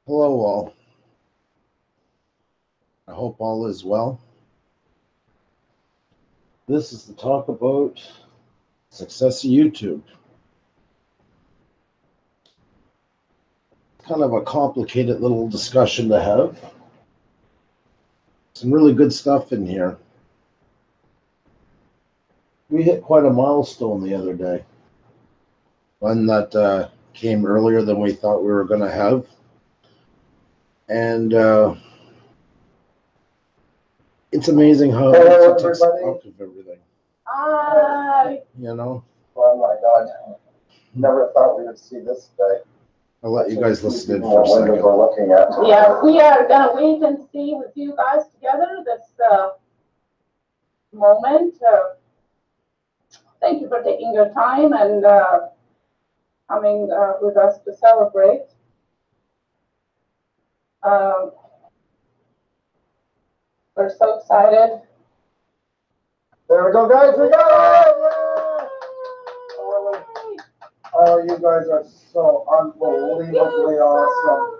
Hello, all. I hope all is well. This is to talk about success of YouTube. Kind of a complicated little discussion to have. Some really good stuff in here. We hit quite a milestone the other day. One that came earlier than we thought we were going to have. And it's amazing how it takes stock of everything. Hi. You know? Oh my God. Never thought we would see this day. I'll let you guys listen in for a second. We're looking at. Yeah, we are going to wait and see with you guys together this moment. Thank you for taking your time and coming with us to celebrate. We're so excited. There we go, guys. We got it! Oh, you guys are so unbelievably awesome.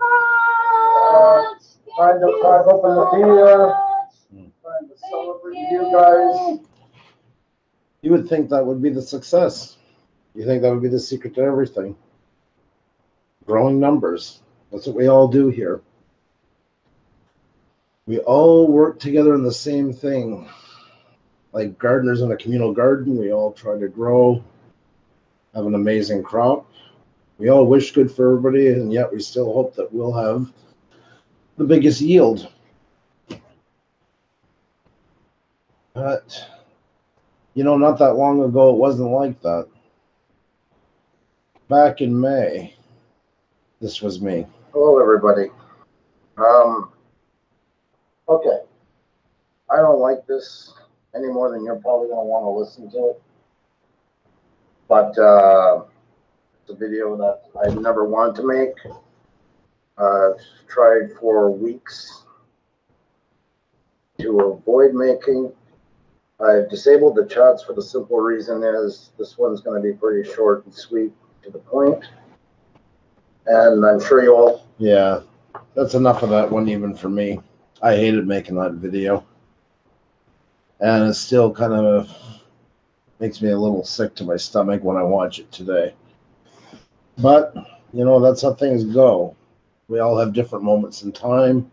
Trying to crack open the beer. Trying to celebrate you guys. You would think that would be the success. You think that would be the secret to everything. Growing numbers. That's what we all do here. We all work together in the same thing. Like gardeners in a communal garden, we all try to grow, have an amazing crop. We all wish good for everybody, and yet we still hope that we'll have the biggest yield. But, you know, not that long ago, it wasn't like that. Back in May, this was me. Hello, everybody. Okay. I don't like this any more than you're probably going to want to listen to it. But it's a video that I never wanted to make. I've tried for weeks to avoid making. I've disabled the chats for the simple reason is this one's going to be pretty short and sweet to the point. And I'm sure you all... Yeah, that's enough of that one even for me. I hated making that video. And it still kind of makes me a little sick to my stomach when I watch it today. But, you know, that's how things go. We all have different moments in time.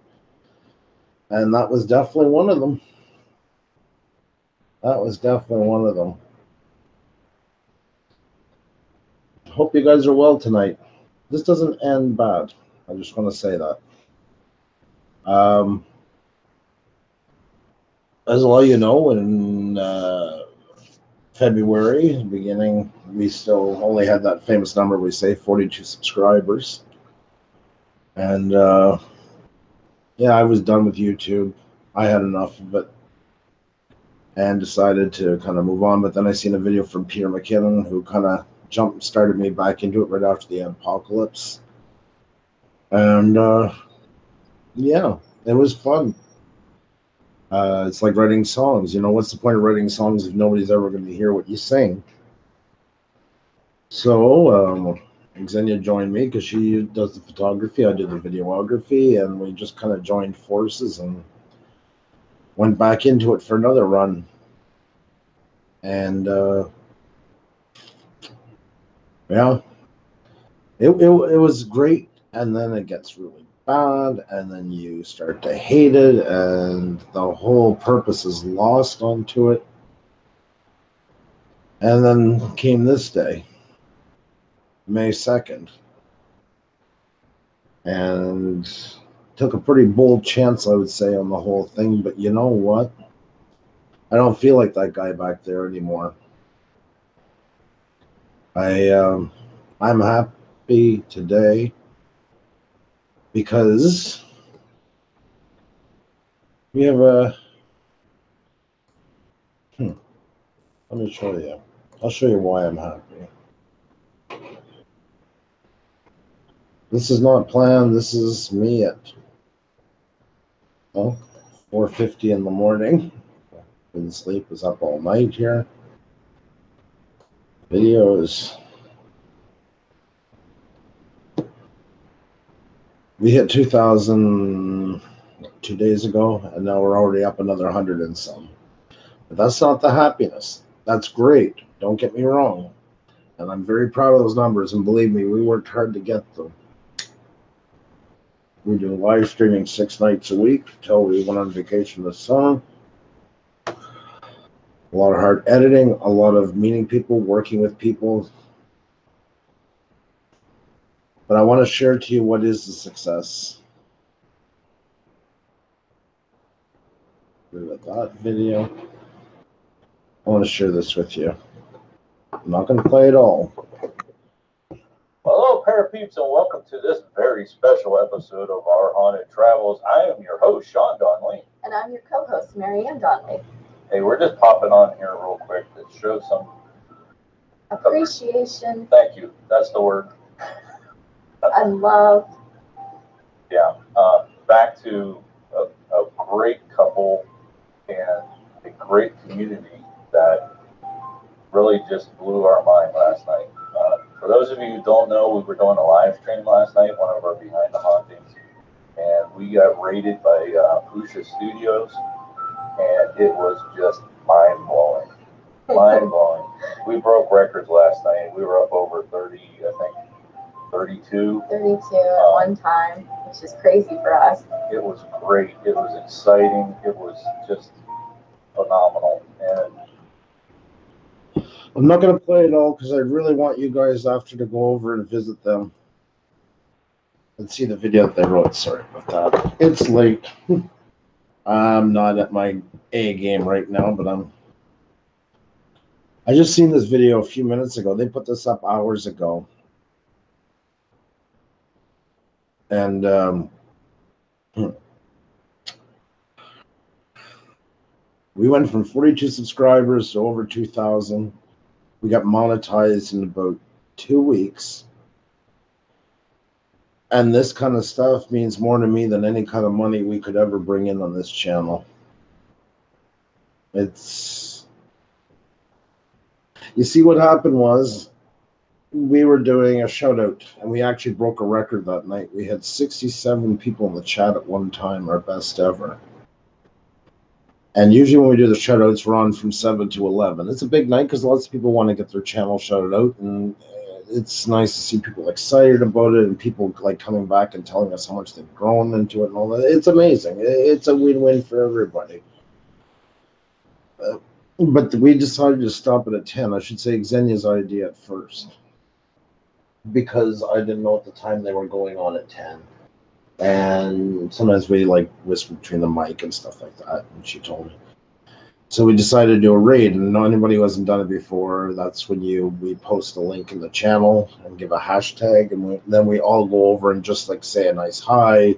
And that was definitely one of them. That was definitely one of them. Hope you guys are well tonight. This doesn't end bad. I just want to say that. As a lot of you know, in February, beginning, we still only had that famous number we say, 42 subscribers. And yeah, I was done with YouTube. I had enough of it and decided to kind of move on. But then I seen a video from Peter McKinnon who kind of started me back into it right after the apocalypse. And yeah, it was fun. It's like writing songs. You know, what's the point of writing songs if nobody's ever going to hear what you sing? So Xenia joined me because she does the photography. I do the videography, and we just kind of joined forces and went back into it for another run. And yeah, it was great. And then it gets really bad, and then you start to hate it, and the whole purpose is lost onto it. And then came this day, May 2nd, and took a pretty bold chance, I would say, on the whole thing. But you know what? I don't feel like that guy back there anymore. I'm happy today because we have a let me show you. I'll show you why I'm happy. This is not planned. This is me at 4:50 in the morning. Didn't sleep. Was up all night here. Videos. We hit 2,000 2 days ago, and now we're already up another 100 and some. But that's not the happiness. That's great. Don't get me wrong. And I'm very proud of those numbers. And believe me, we worked hard to get them. We do live streaming 6 nights a week until we went on vacation this summer. A lot of hard editing, a lot of meeting people, working with people. But I want to share to you what is the success. Look at that video. I want to share this with you. I'm not going to play it all. Hello, Parapeeps, and welcome to this very special episode of our Haunted Travels. I am your host, Sean Donnelly. And I'm your co-host, Marianne Donnelly. Hey, we're just popping on here real quick to show some appreciation. Thank you. That's the word. And love. Yeah. Back to a great couple and a great community that really just blew our mind last night. For those of you who don't know, we were doing a live stream last night, one of our Behind the Hauntings, and we got rated by Puša Studios, and it was just mind-blowing. Mind-blowing. We broke records last night. We were up over 30, I think, 32. 32 at one time, which is crazy for us. It was great. It was exciting. It was just phenomenal. And I'm not going to play it all because I really want you guys after to go over and visit them and see the video that they wrote. Sorry about that. It's late. I'm not at my A game right now, but I just seen this video a few minutes ago. They put this up hours ago. And we went from 42 subscribers to over 2,000. We got monetized in about 2 weeks. And this kind of stuff means more to me than any kind of money we could ever bring in on this channel. It's... You see, what happened was we were doing a shout out, and we actually broke a record that night. We had 67 people in the chat at one time, our best ever. And usually when we do the shout outs, we're on from 7 to 11. It's a big night because lots of people want to get their channel shouted out, and it's nice to see people excited about it and people like coming back and telling us how much they've grown into it and all that. It's amazing. It's a win-win for everybody. But we decided to stop it at 10. I should say Xenia's idea at first, because I didn't know at the time they were going on at 10. And sometimes we like whisper between the mic and stuff like that, and she told me. So we decided to do a raid, and anybody who hasn't done it before, that's when we post a link in the channel and give a hashtag, and then we all go over and just like say a nice hi,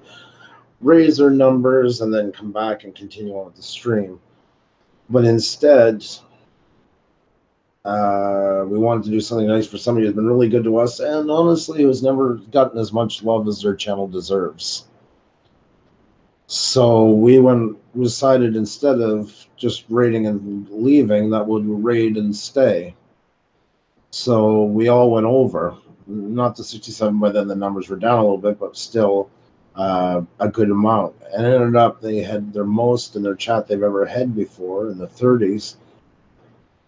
raise our numbers, and then come back and continue on with the stream. But instead, we wanted to do something nice for somebody who's been really good to us, and honestly who's never gotten as much love as their channel deserves. So we decided, instead of just raiding and leaving, that we'll raid and stay. So we all went over, not to 67, by then the numbers were down a little bit, but still a good amount. And it ended up they had their most in their chat they've ever had before, in the 30s.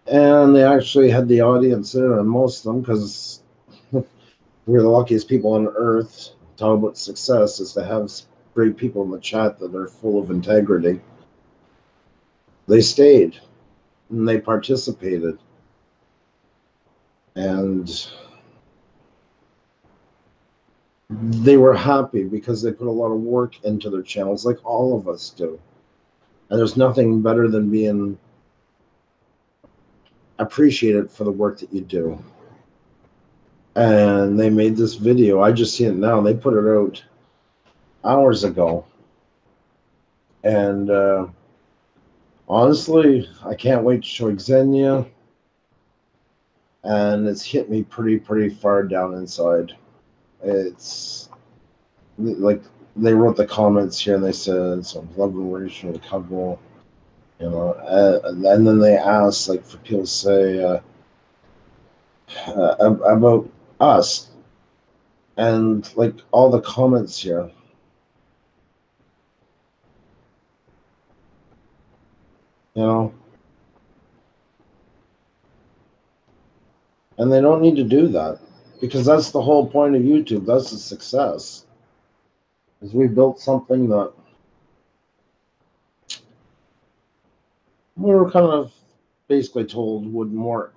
And they actually had the audience there, and most of them, because we're the luckiest people on earth. Talk about success is to have great people in the chat that are full of integrity. They stayed and they participated, and they were happy because they put a lot of work into their channels, like all of us do. And there's nothing better than being appreciated for the work that you do. And they made this video. I just seen it now. They put it out hours ago. And honestly, I can't wait to show Xenia. And it's hit me pretty far down inside. It's like they wrote the comments here, and they said some love and relation to the couple, you know, and then they asked, like, for people to say about us, and like all the comments here, you know? And they don't need to do that because that's the whole point of YouTube. That's the success. Is we built something that we were kind of basically told wouldn't work.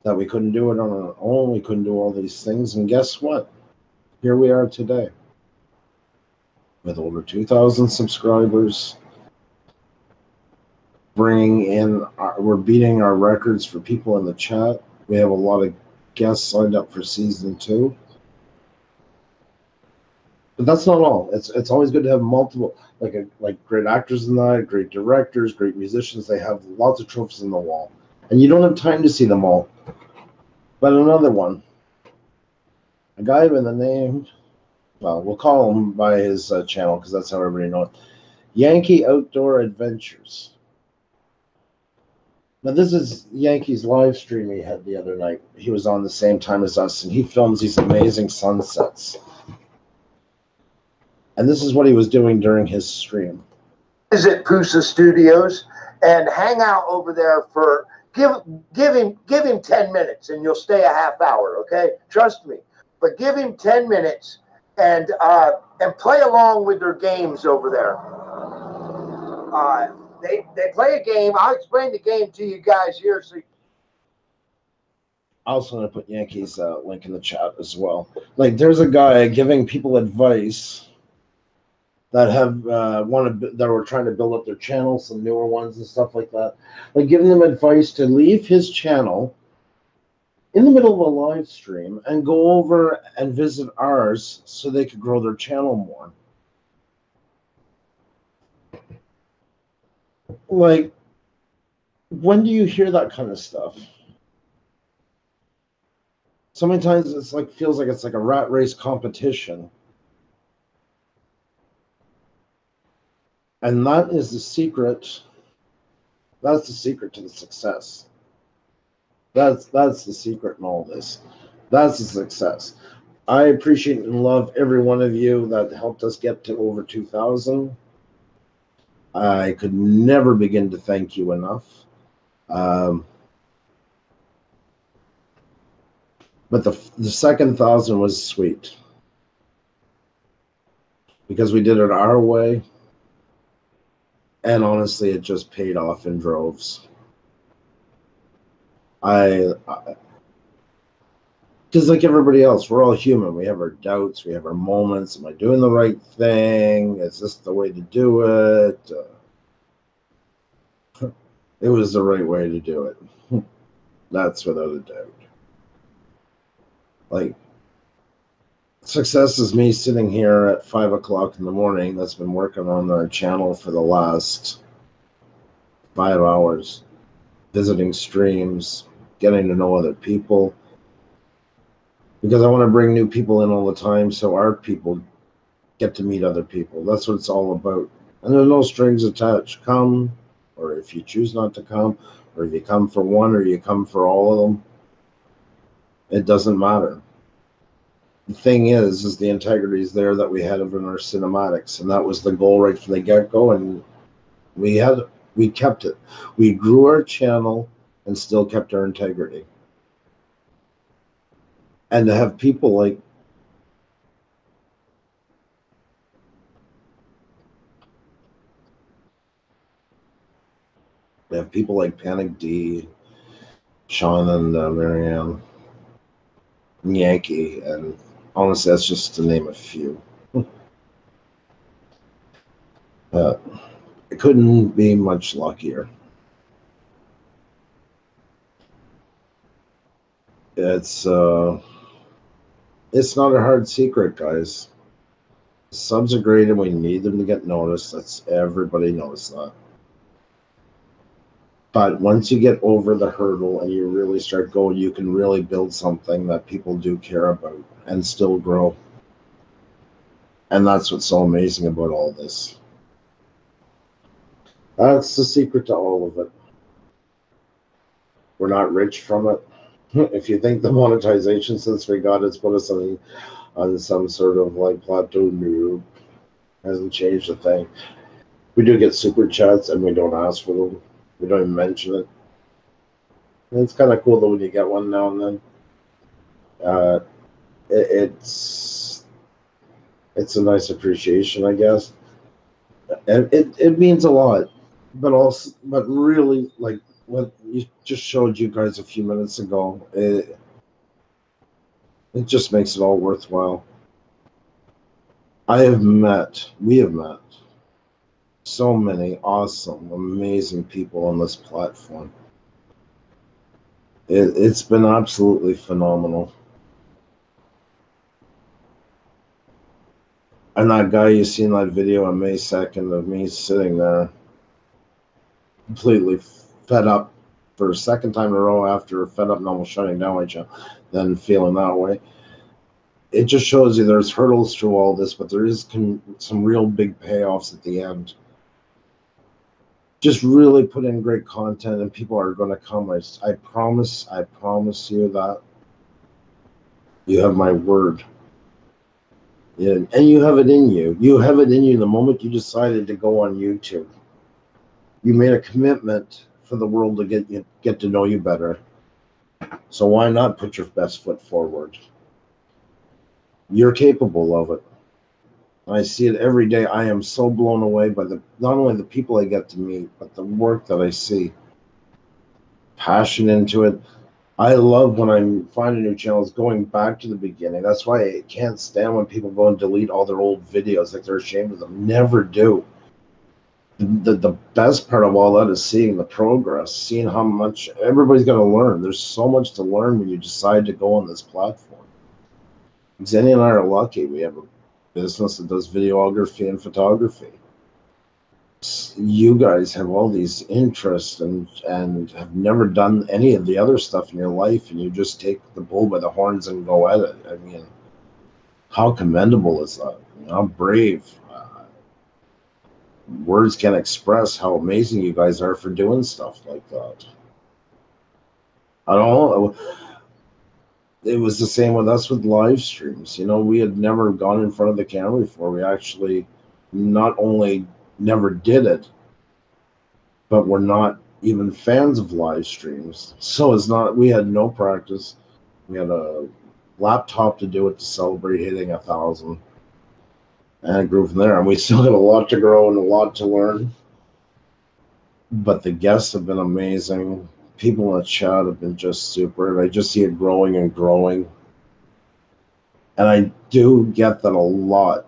That we couldn't do it on our own. We couldn't do all these things. And guess what? Here we are today with over 2,000 subscribers. We're beating our records for people in the chat. We have a lot of guests signed up for season 2. But that's not all. It's always good to have multiple, like great actors in that, great directors, great musicians. They have lots of trophies on the wall, and you don't have time to see them all. But another one, a guy by the name, well, we'll call him by his channel because that's how everybody knows it. Yankee Outdoor Adventures. Now this is Yankee's live stream he had the other night. He was on the same time as us, and he films these amazing sunsets. And this is what he was doing during his stream. Visit Pusa Studios and hang out over there for give him 10 minutes and you'll stay a half hour, okay? Trust me. But give him 10 minutes and play along with their games over there. They play a game. I'll explain the game to you guys here. So I'm also going to put Yankee's link in the chat as well. Like, there's a guy giving people advice that have that were trying to build up their channels, some newer ones and stuff like that. Like giving them advice to leave his channel in the middle of a live stream and go over and visit ours so they could grow their channel more. Like, when do you hear that kind of stuff? So many times it's like feels like it's like a rat race competition. And that is the secret. That's the secret to the success. That's the secret in all this. That's the success. I appreciate and love every one of you that helped us get to over 2,000. I could never begin to thank you enough. But the second 1,000 was sweet because we did it our way. And honestly, it just paid off in droves. Because like everybody else, we're all human. We have our doubts. We have our moments. Am I doing the right thing? Is this the way to do it? It was the right way to do it. That's without a doubt. Like, success is me sitting here at 5 o'clock in the morning that's been working on our channel for the last 5 hours, visiting streams, getting to know other people, because I want to bring new people in all the time so our people get to meet other people. That's what it's all about. And there's no strings attached. Come, or if you choose not to come, or if you come for one or you come for all of them, it doesn't matter. The thing is the integrity is there that we had in our cinematics, and that was the goal right from the get-go, and we kept it. We grew our channel and still kept our integrity. And to have people like Panic D, Sean and Marianne, and Yankee, and honestly, that's just to name a few. It couldn't be much luckier. It's not a hard secret, guys. Subs are great and we need them to get noticed. That's everybody knows that. But once you get over the hurdle and you really start going, you can really build something that people do care about and still grow. And that's what's so amazing about all this. That's the secret to all of it. We're not rich from it. If you think the monetization since we got it's put us on some sort of like plateau, no, hasn't changed a thing. We do get super chats, and we don't ask for them. We don't even mention it. And it's kind of cool though when you get one now and then. Uh, it's a nice appreciation, I guess, and it means a lot. But really, like what you just showed you guys a few minutes ago, it just makes it all worthwhile. We have met so many awesome, amazing people on this platform. It's been absolutely phenomenal. And that guy you see in that video on May 2nd of me sitting there completely fed up for a second time in a row after fed up and almost shutting down my channel, then feeling that way. It just shows you there's hurdles through all this, but there is some real big payoffs at the end. Just really put in great content and people are going to come. I promise you that. You have my word. Yeah, and you have it in you. You have it in you the moment you decided to go on YouTube. You made a commitment for the world to get to know you better. So why not put your best foot forward? You're capable of it. I see it every day. I am so blown away by not only the people I get to meet, but the work that I see. Passion into it. I love when I'm finding new channels, going back to the beginning. That's why I can't stand when people go and delete all their old videos like they're ashamed of them. Never do. The best part of all that is seeing the progress, seeing how much everybody's going to learn. There's so much to learn when you decide to go on this platform. Xenia and I are lucky. We have a business that does videography and photography. You guys have all these interests and have never done any of the other stuff in your life, and you just take the bull by the horns and go at it. I mean, how commendable is that? How brave. Words can't express how amazing you guys are for doing stuff like that. I don't know. It was the same with us with live streams. You know, we had never gone in front of the camera before. We actually not only never did it, but we're not even fans of live streams. So it's not, we had no practice. We had a laptop to do it to celebrate hitting 1,000. And it grew from there. And we still have a lot to grow and a lot to learn. But the guests have been amazing. People in the chat have been just super. I just see it growing and growing. And I do get that a lot.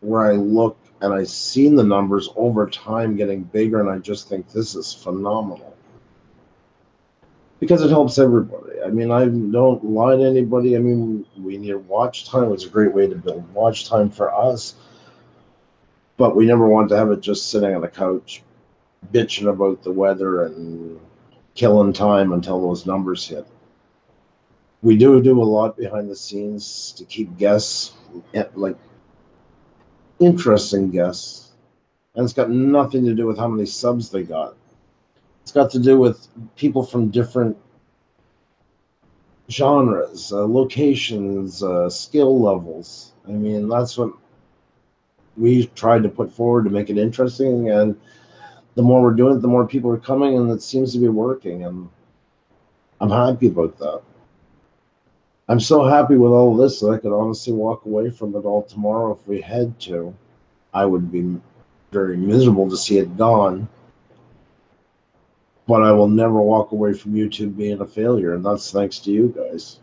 Where I look and I've seen the numbers over time getting bigger, and I just think this is phenomenal. Because it helps everybody. I mean, I don't lie to anybody. I mean, we need watch time. It's a great way to build watch time for us. But we never want to have it just sitting on the couch, bitching about the weather and killing time until those numbers hit. We do a lot behind the scenes to keep guests, like interesting guests. And it's got nothing to do with how many subs they got. It's got to do with people from different genres, locations, skill levels. I mean, that's what we tried to put forward to make it interesting. And the more we're doing it, the more people are coming, and it seems to be working. And I'm happy about that. I'm so happy with all of this that I could honestly walk away from it all tomorrow if we had to. I would be very miserable to see it gone. But I will never walk away from YouTube being a failure, and that's thanks to you guys.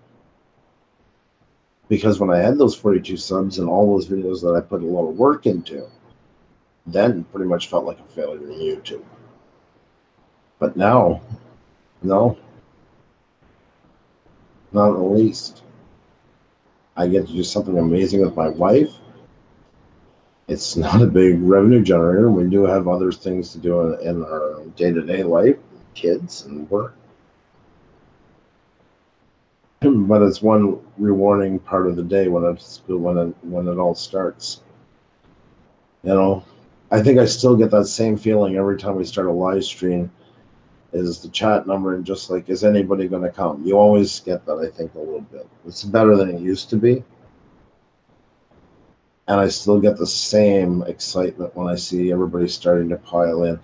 Because when I had those 42 subs and all those videos that I put a lot of work into, then pretty much felt like a failure in YouTube. But now, no, not in the least. I get to do something amazing with my wife. It's not a big revenue generator. We do have other things to do in our day-to-day life, kids and work. But it's one rewarding part of the day when it all starts. You know, I think I still get that same feeling every time we start a live stream. Is the chat number and just like, is anybody going to come? You always get that, I think, a little bit. It's better than it used to be. And I still get the same excitement when I see everybody starting to pile in.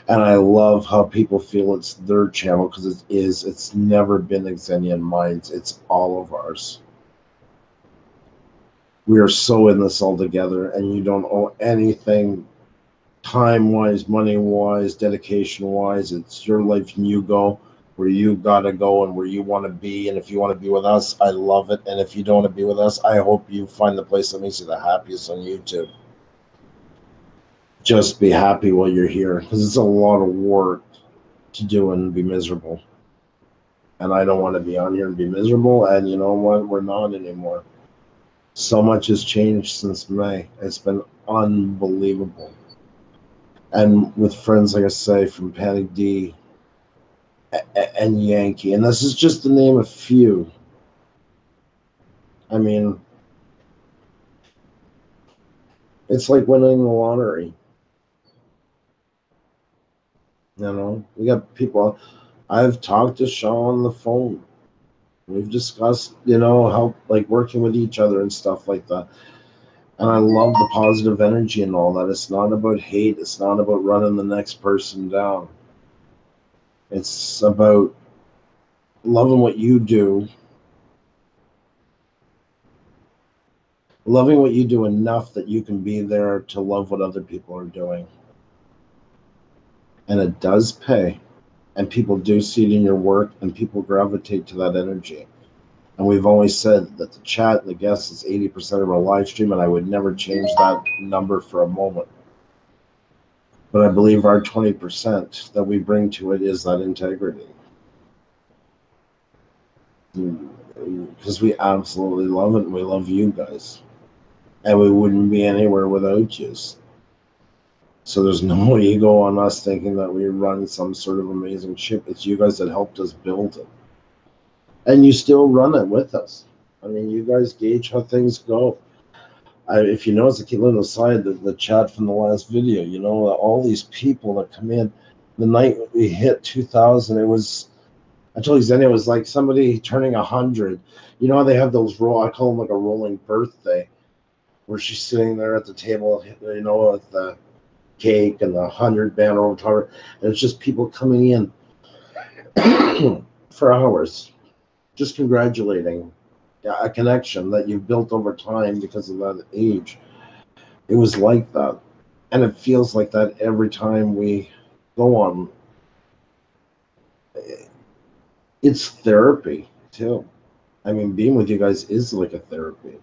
And I love how people feel it's their channel, because it is. It's never been Xenian Minds. It's all of ours. We are so in this all together, and you don't owe anything time-wise, money-wise, dedication-wise. It's your life, and you go where you gotta go and where you want to be. And if you want to be with us, I love it. And if you don't want to be with us, I hope you find the place that makes you the happiest on YouTube. Just be happy while you're here, because it's a lot of work to do and be miserable. And I don't want to be on here and be miserable. And you know what? We're not anymore. So much has changed since May. It's been unbelievable. And with friends, like I say, from Panic D and Yankee, and this is just to name a few. I mean, it's like winning the lottery. You know, we got people. I've talked to Sean on the phone. We've discussed, you know, how like working with each other and stuff like that. And I love the positive energy and all that. It's not about hate. It's not about running the next person down. It's about loving what you do. Loving what you do enough that you can be there to love what other people are doing. And it does pay. And people do see it in your work, and people gravitate to that energy. And we've always said that the chat and the guests is 80% of our live stream, and I would never change that number for a moment. But I believe our 20% that we bring to it is that integrity. Because we absolutely love it, and we love you guys. And we wouldn't be anywhere without you. So there's no ego on us thinking that we run some sort of amazing ship. It's you guys that helped us build it. And you still run it with us. I mean, you guys gauge how things go. If you notice, I keep on the side, the chat from the last video, you know, all these people that come in. The night we hit 2,000, it was, I told you, it was like somebody turning 100. You know how they have those I call them like a rolling birthday, where she's sitting there at the table, you know, with the cake and the 100 banner over top, and it's just people coming in for hours, just congratulating a connection that you've built over time because of that age. It was like that, and it feels like that every time we go on. It's therapy too. I mean, being with you guys is like a therapy.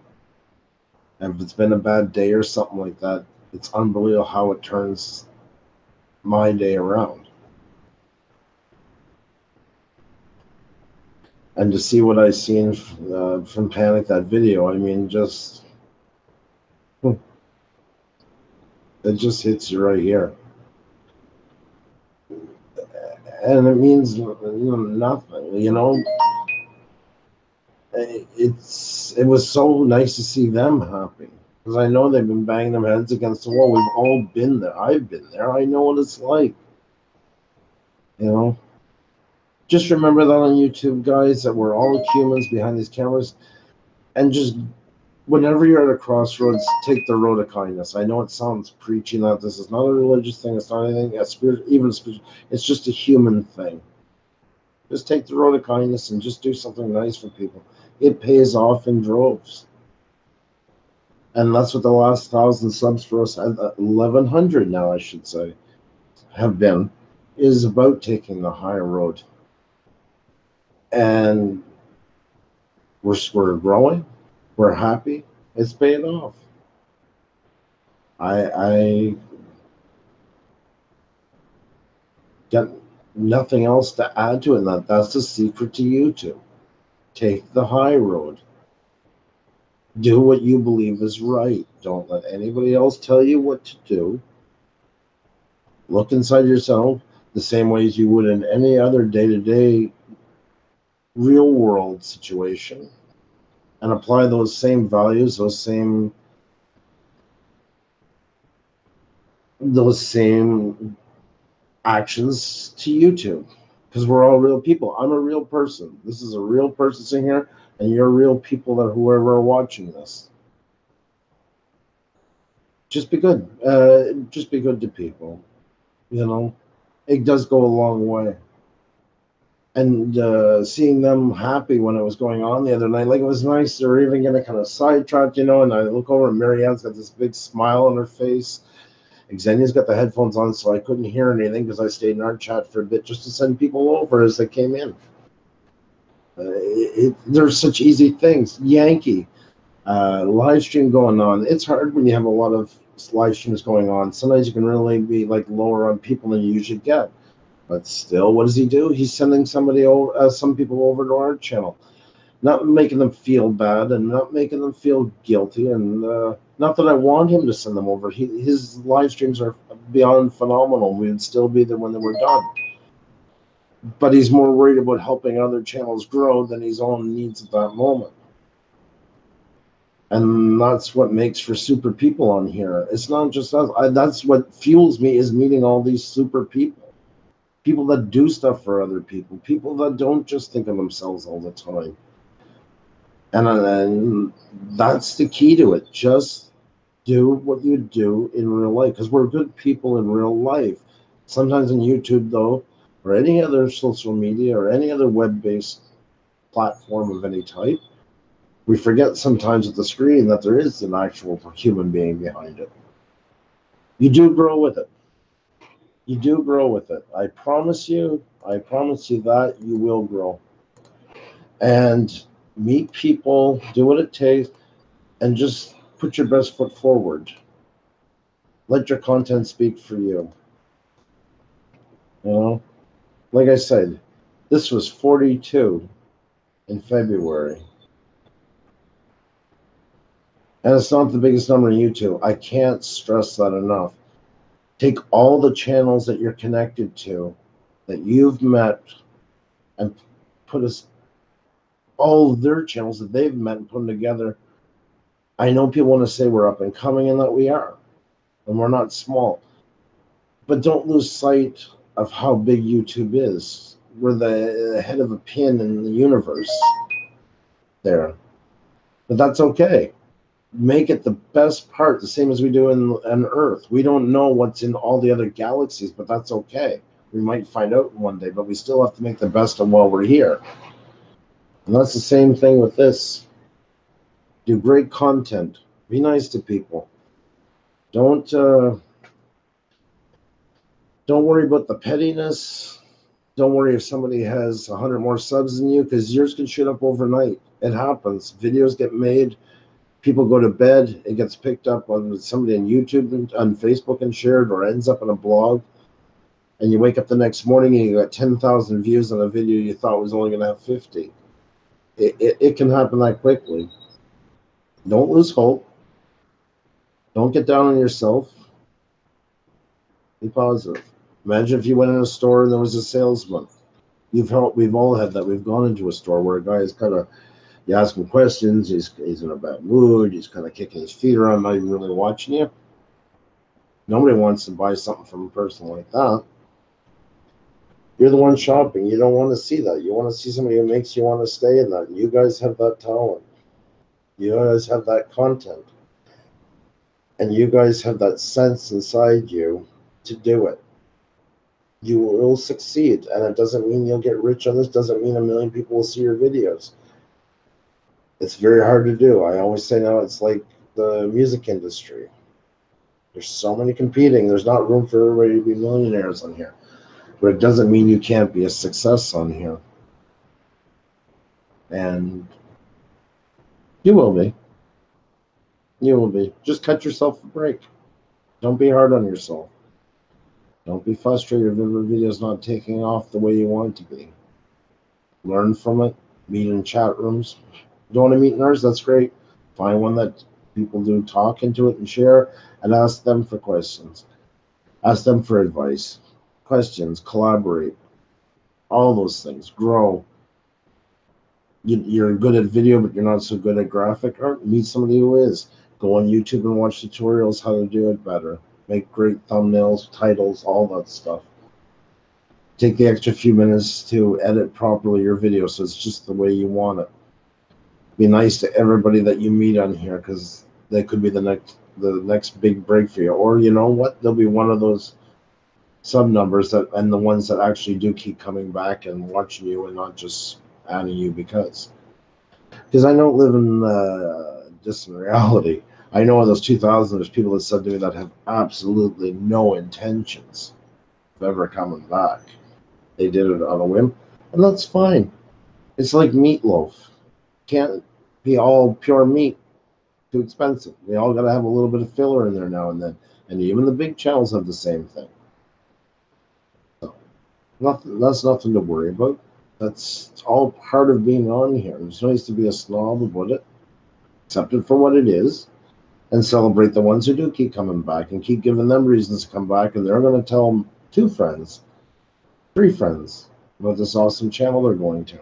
And if it's been a bad day or something like that, it's unbelievable how it turns my day around. And to see what I seen from Panic, that video, I mean, just it just hits you right here. And it means nothing, you know. It was so nice to see them happy, because I know they've been banging their heads against the wall. We've all been there. I've been there. I know what it's like. You know, just remember that on YouTube, guys, that we're all humans behind these cameras, and just whenever you're at a crossroads, take the road of kindness. I know it sounds preachy, that this is not a religious thing. It's not anything, even a spiritual. It's just a human thing. Just take the road of kindness and just do something nice for people. It pays off in droves. And that's what the last 1,000 subs for us, 1,100 now, I should say, have been, is about taking the higher road. And we're growing. We're happy. It's paying off. I got nothing else to add to it. That's the secret to YouTube. Take the high road. Do what you believe is right. Don't let anybody else tell you what to do. Look inside yourself the same way as you would in any other day-to-day real world situation, and apply those same values, those same actions to YouTube, because we're all real people. I'm a real person. This is a real person sitting here, and you're real people that whoever are watching this. just be good. Just be good to people. You know, it does go a long way. And seeing them happy when it was going on the other night, like it was nice. They were even getting kind of sidetracked, you know. And I look over, and Marianne's got this big smile on her face. Xenia's got the headphones on, so I couldn't hear anything because I stayed in our chat for a bit just to send people over as they came in. There's such easy things. Yankee, live stream going on. It's hard when you have a lot of live streams going on. Sometimes you can really be like lower on people than you usually get. But still, what does he do? He's sending somebody over, some people over to our channel, not making them feel bad and not making them feel guilty. And not that I want him to send them over. His live streams are beyond phenomenal. We would still be there when they were done. But he's more worried about helping other channels grow than his own needs at that moment. And that's what makes for super people on here. It's not just us. That's what fuels me, is meeting all these super people. People that do stuff for other people. People that don't just think of themselves all the time. And that's the key to it. Just do what you do in real life. Because we're good people in real life. Sometimes on YouTube, though, or any other social media or any other web-based platform of any type, we forget sometimes at the screen that there is an actual human being behind it. You do grow with it. You do grow with it. I promise you that you will grow. And meet people, do what it takes, and just put your best foot forward. Let your content speak for you. You know? Like I said, this was 42 in February. And it's not the biggest number on YouTube. I can't stress that enough. Take all the channels that you're connected to, that you've met, and put us all their channels that they've met and put them together. I know people want to say we're up and coming, and that we are, and we're not small. But don't lose sight of how big YouTube is. We're the head of a pin in the universe there. But that's okay. Make it the best part, the same as we do in Earth. We don't know what's in all the other galaxies, but that's okay. We might find out one day, but we still have to make the best of while we're here. And that's the same thing with this. Do great content. Be nice to people. Don't worry about the pettiness. Don't worry if somebody has 100 more subs than you, because yours can shoot up overnight. It happens. Videos get made. People go to bed, it gets picked up on somebody on YouTube and on Facebook and shared, or ends up in a blog. And you wake up the next morning and you got 10,000 views on a video you thought was only going to have 50. It can happen that quickly. Don't lose hope. Don't get down on yourself. Be positive. Imagine if you went in a store and there was a salesman. We've all had that. We've gone into a store where a guy is kind of, you ask him questions, he's in a bad mood, he's kind of kicking his feet around, not even really watching you. Nobody wants to buy something from a person like that. You're the one shopping. You don't want to see that. You want to see somebody who makes you want to stay in that. You guys have that talent. You guys have that content. And you guys have that sense inside you to do it. You will succeed. And it doesn't mean you'll get rich on this. Doesn't mean 1 million people will see your videos. It's very hard to do. I always say now it's like the music industry. There's so many competing. There's not room for everybody to be millionaires on here. But it doesn't mean you can't be a success on here. And you will be. You will be. Just cut yourself a break. Don't be hard on yourself. Don't be frustrated if the video's not taking off the way you want it to be. Learn from it. Meet in chat rooms. Don't want to meet in ours? That's great. Find one that people do talk into it and share, and ask them for questions. Ask them for advice. Questions. Collaborate. All those things. Grow. You're good at video, but you're not so good at graphic art. Meet somebody who is. Go on YouTube and watch tutorials how to do it better. Make great thumbnails, titles, all that stuff. Take the extra few minutes to edit properly your video so it's just the way you want it. Be nice to everybody that you meet on here, because they could be the next the next big break for you. Or you know what? There'll be one of those sub numbers that, and the ones that actually do keep coming back and watching you and not just adding you because I don't live in distant reality. I know in those 2000s, there's people that said to me that have absolutely no intentions of ever coming back. They did it on a whim, and that's fine. It's like meatloaf. Can't be all pure meat. Too expensive. We all got to have a little bit of filler in there now and then. And even the big channels have the same thing. So that's nothing to worry about. That's all part of being on here. It's nice to be a snob about it, accept it for what it is, and celebrate the ones who do keep coming back and keep giving them reasons to come back. And they're going to tell 2 friends, 3 friends about this awesome channel they're going to.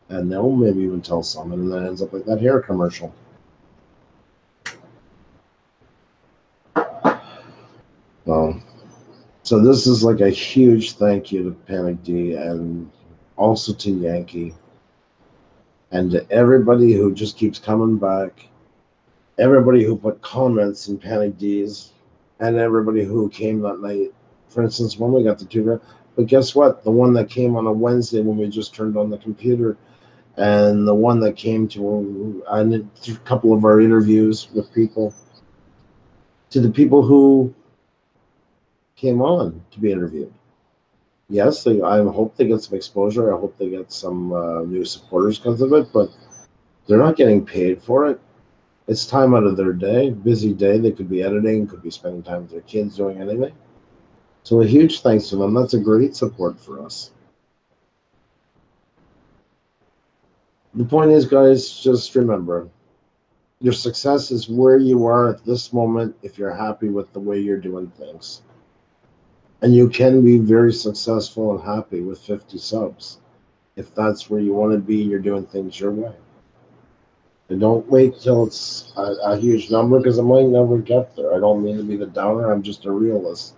And they'll maybe even tell someone, and then it ends up like that hair commercial. So this is like a huge thank you to Panic D and also to Yankee and to everybody who just keeps coming back, everybody who put comments in Panic D's, and everybody who came that night. For instance, when we got the 2, but guess what? The one that came on a Wednesday when we just turned on the computer, and the one that came to a couple of our interviews with people, to the people who came on to be interviewed. Yes, I hope they get some exposure. I hope they get some new supporters because of it, but they're not getting paid for it. It's time out of their day, busy day. They could be editing, could be spending time with their kids, doing anything. So a huge thanks to them. That's a great support for us. The point is, guys, just remember, your success is where you are at this moment if you're happy with the way you're doing things. And you can be very successful and happy with 50 subs. If that's where you want to be, you're doing things your way. And don't wait till it's a huge number because it might never get there. I don't mean to be the downer. I'm just a realist.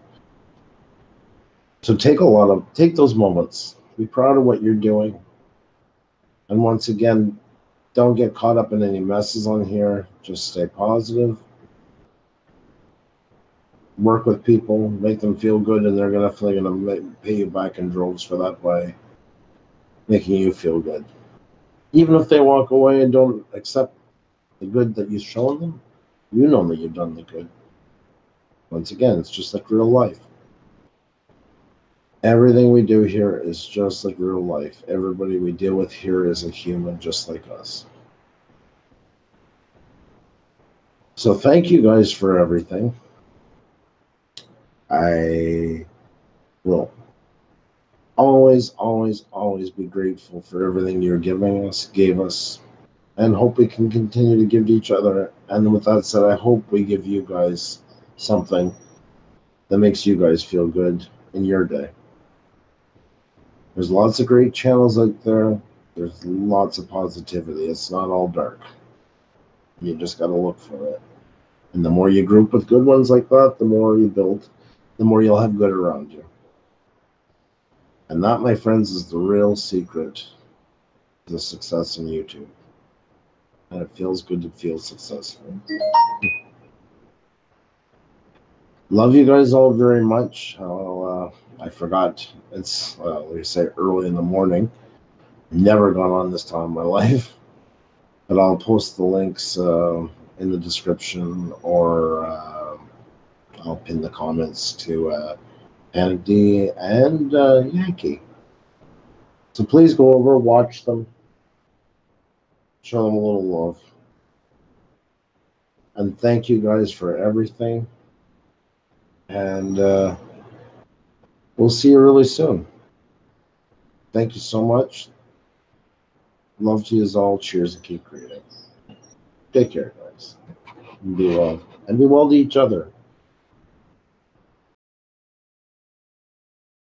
So take those moments. Be proud of what you're doing. And once again, don't get caught up in any messes on here. Just stay positive. Work with people, make them feel good, and they're definitely going to pay you back in droves for that by making you feel good. Even if they walk away and don't accept the good that you've shown them, you know that you've done the good. Once again, it's just like real life. Everything we do here is just like real life. Everybody we deal with here is a human just like us. So thank you guys for everything. I will always, always, always be grateful for everything you're gave us, and hope we can continue to give to each other. And with that said, I hope we give you guys something that makes you guys feel good in your day. There's lots of great channels out there. There's lots of positivity. It's not all dark. You just got to look for it. And the more you group with good ones like that, the more you build, the more you'll have good around you. And that, my friends, is the real secret to the success in YouTube. And it feels good to feel successful. Love you guys all very much. I forgot. It's, like I say, early in the morning. Never gone on this time in my life. But I'll post the links in the description, or I'll pin the comments to Panic D and Yankee. So please go over, watch them, show them a little love. And thank you guys for everything. And we'll see you really soon. Thank you so much. Love to you all. Cheers and keep creating. Take care, guys. And be well. And be well to each other.